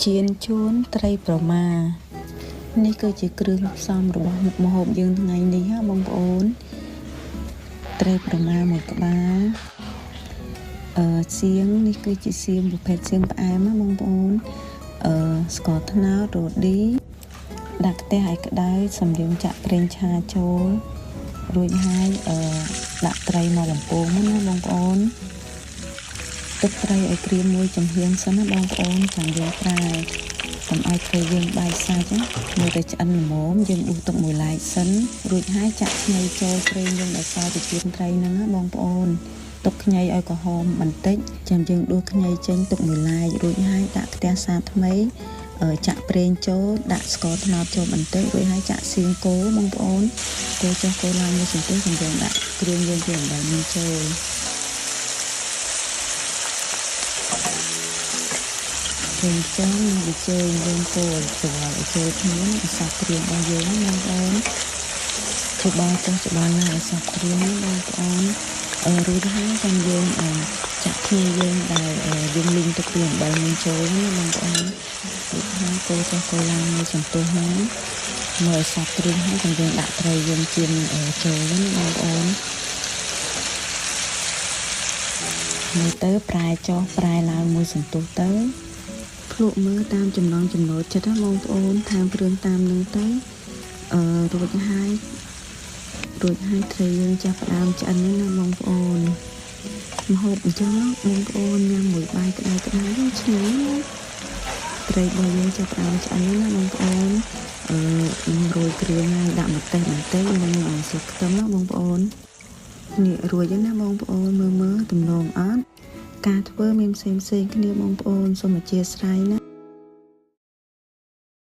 ជៀនជួនត្រីប្រមានេះគឺជាគ្រឿងផ្សំរបស់មុខម្ហូបយើងថ្ងៃនេះហ่าបងប្អូនត្រីប្រមាមួយក្បាលសៀងនេះគឺជាសៀងប្រភេទសៀងផ្អែមណាបងប្អូនស្ករត្នោតរ៉ូឌីដាក់ខ្ទះឲ្យក្តៅសម្លៀងចាក់ប្រេងឆាចូលរួចហើយដាក់ត្រីមកបំពងណាបងប្អូនទឹកត្រីឲ្យក្រៀមមួយចំហៀងសិនណាបងប្អូនចាំយើងប្រែកុំឲ្យត្រីយើងបែកសាច់ណាមើលតែឆ្អិនល្មមយើងដួសទឹកមួយឡែកសិនរួចហើយចាក់ខ្ញីចូលប្រេងយើងដែលសល់ពីជៀនត្រីហ្នឹងណាបងប្អូនទុកខ្ញីឲ្យក្រហមបន្តិចចាំយើងដួសខ្ញីចេញទុកមួយឡែករួចហើយដាក់ខ្ទះសាថ្មីចាក់ប្រេងចូលដាក់ស្ករត្នោតចូលបន្តិចរួចហើយចាក់សៀងគោបងប្អូនកូរចុះកូរឡើងមួយសន្ទុះចាំយើងដាក់គ្រឿងយើងពីអំបិលនេះចូលយើងចាំនឹងវាចូលយើងកូរចូលឲ្យចូលគ្នាឲ្យសព្វគ្រឿងរបស់យើងបងប្អូនច្បងចុះច្បងឡើងឲ្យសព្វគ្រឿងបងប្អូនរួចហើយចាំយើងចាក់គ្នាយើងដែលយើងលីងទឹកគ្រឿងអំបិលនេះចូលណាបងប្អូនរួចហើយកូរចុះកូរឡើងមួយសន្ទុះហ្នឹងមើលសព្វគ្រឿងហើយចាំយើងដាក់ត្រីយើងជៀនចូលណាបងប្អូនមើលទៅប្រែចុះប្រែឡើងមួយសន្ទុះទៅភ្លក់មើលតាមចំណង់ចំណូលចិត្តណាបងប្អូនថែមគ្រឿងតាមនឹងទៅរួចហើយត្រីយើងចាប់ផ្ដើមឆ្អិនណាបងប្អូនម្ហូបអញ្ចឹងបងប្អូនញ៉ាំមួយបាយក្តៅៗឆ្ងាញ់ណាត្រីរបស់យើងចាប់ផ្ដើមឆ្អិនណាបងប្អូនរោយគ្រឿងហើយដាក់ម្ទេសបន្តិចនិងស្លឹកខ្ទឹមណាបងប្អូននេះរួចហើយណាបងប្អូនមើលទំនងអត់ការធ្វើមានផ្សេងគ្នាបងប្អូនសូមអធិស្ឋានណា